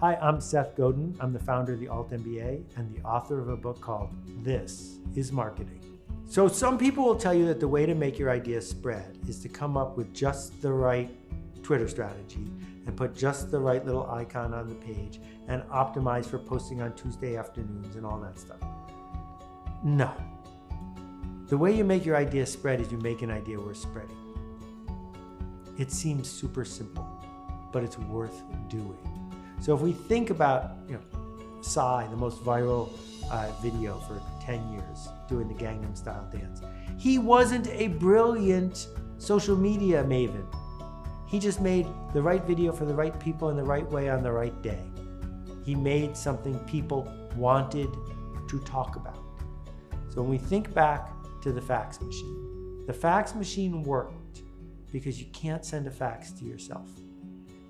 Hi, I'm Seth Godin. I'm the founder of the altMBA and the author of a book called This is Marketing. So some people will tell you that the way to make your idea spread is to come up with just the right Twitter strategy and put just the right little icon on the page and optimize for posting on Tuesday afternoons and all that stuff. No. The way you make your idea spread is you make an idea worth spreading. It seems super simple, but it's worth doing. So if we think about, Psy, the most viral video for 10 years, doing the Gangnam Style dance. He wasn't a brilliant social media maven. He just made the right video for the right people in the right way on the right day. He made something people wanted to talk about. So when we think back to the fax machine worked because you can't send a fax to yourself.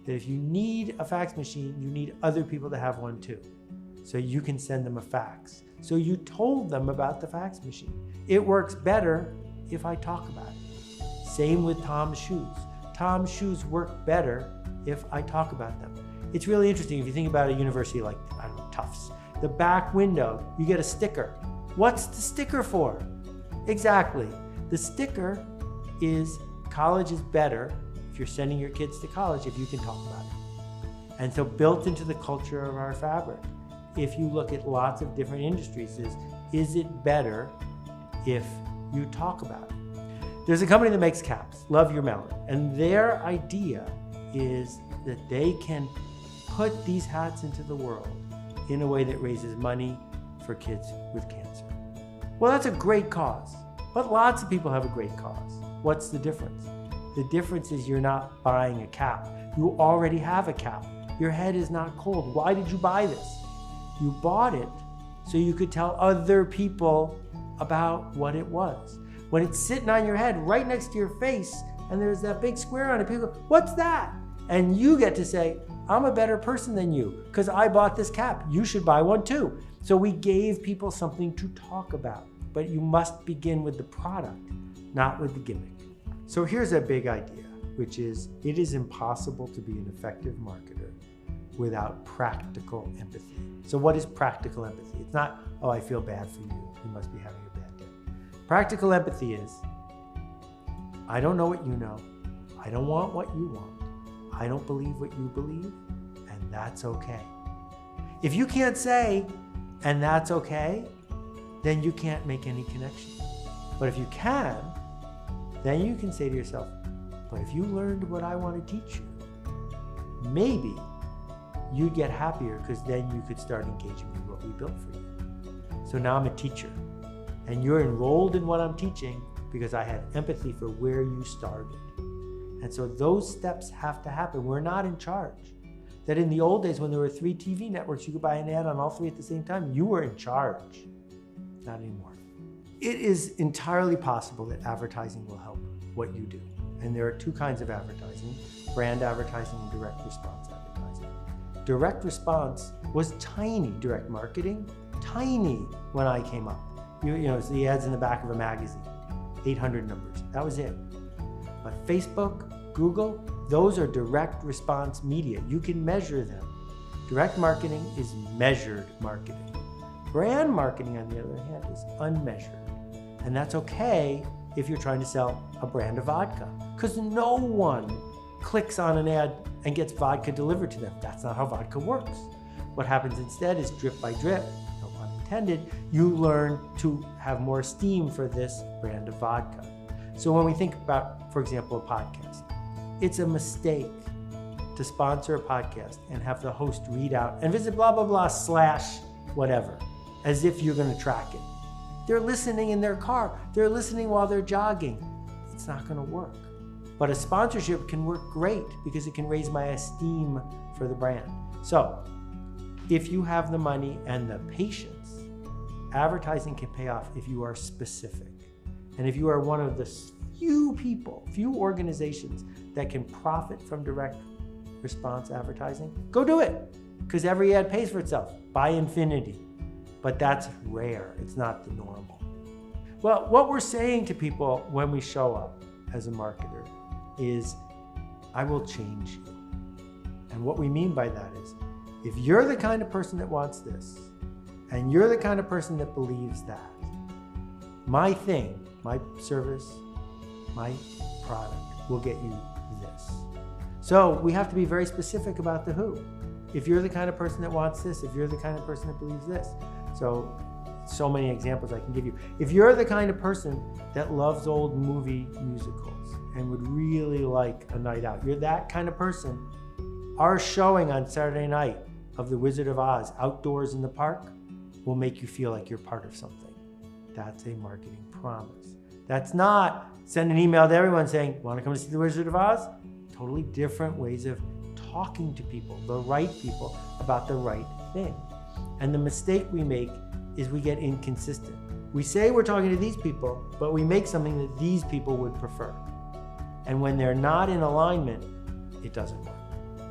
That if you need a fax machine, you need other people to have one too. So you can send them a fax. So you told them about the fax machine. It works better if I talk about it. Same with Tom's shoes. Tom's shoes work better if I talk about them. It's really interesting if you think about a university like, Tufts. The back window, you get a sticker. What's the sticker for? Exactly. The sticker is college is better if you're sending your kids to college if you can talk about it. And so built into the culture of our fabric, if you look at lots of different industries, is it better if you talk about it? There's a company that makes caps, Love Your Melon, and their idea is that they can put these hats into the world in a way that raises money for kids with cancer. Well, that's a great cause, but lots of people have a great cause. What's the difference? The difference is you're not buying a cap. You already have a cap. Your head is not cold. Why did you buy this? You bought it so you could tell other people about what it was. When it's sitting on your head right next to your face and there's that big square on it, people go, what's that? And you get to say, I'm a better person than you because I bought this cap. You should buy one too. So we gave people something to talk about, but you must begin with the product, not with the gimmick. So here's a big idea, which is it is impossible to be an effective marketer without practical empathy. So what is practical empathy? It's not, oh, I feel bad for you. You must be having a bad day. Practical empathy is, I don't know what you know. I don't want what you want. I don't believe what you believe, and that's okay. If you can't say, and that's okay, then you can't make any connection. But if you can, then you can say to yourself, but if you learned what I want to teach you, maybe you'd get happier because then you could start engaging with what we built for you. So now I'm a teacher and you're enrolled in what I'm teaching because I had empathy for where you started. And so those steps have to happen. We're not in charge. That in the old days when there were 3 TV networks, you could buy an ad on all 3 at the same time. You were in charge. Not anymore. It is entirely possible that advertising will help what you do. And there are 2 kinds of advertising, brand advertising and direct response advertising. Direct response was tiny, direct marketing, tiny when I came up. It's the ads in the back of a magazine, 800 numbers, that was it. But Facebook, Google, those are direct response media. You can measure them. Direct marketing is measured marketing. Brand marketing, on the other hand, is unmeasured. And that's okay if you're trying to sell a brand of vodka, because no one clicks on an ad and gets vodka delivered to them. That's not how vodka works. What happens instead is drip by drip, no pun intended, you learn to have more esteem for this brand of vodka. So when we think about, for example, a podcast, it's a mistake to sponsor a podcast and have the host read out and visit blah, blah, blah, / whatever, as if you're going to track it. They're listening in their car. They're listening while they're jogging. It's not going to work. But a sponsorship can work great because it can raise my esteem for the brand. So if you have the money and the patience, advertising can pay off if you are specific. And if you are one of the few organizations that can profit from direct response advertising, go do it. Because every ad pays for itself by infinity. But that's rare, it's not the normal. Well, what we're saying to people when we show up as a marketer is, I will change you. And what we mean by that is, if you're the kind of person that wants this, and you're the kind of person that believes that, my thing, my service, my product will get you this. So we have to be very specific about the who. If you're the kind of person that wants this, if you're the kind of person that believes this. So many examples I can give you. If you're the kind of person that loves old movie musicals and would really like a night out, you're that kind of person, our showing on Saturday night of The Wizard of Oz outdoors in the park will make you feel like you're part of something. That's a marketing promise. That's not send an email to everyone saying, want to come to see The Wizard of Oz? Totally different ways of talking to people, the right people, about the right thing. And the mistake we make is we get inconsistent. We say we're talking to these people, but we make something that these people would prefer. And when they're not in alignment, it doesn't work.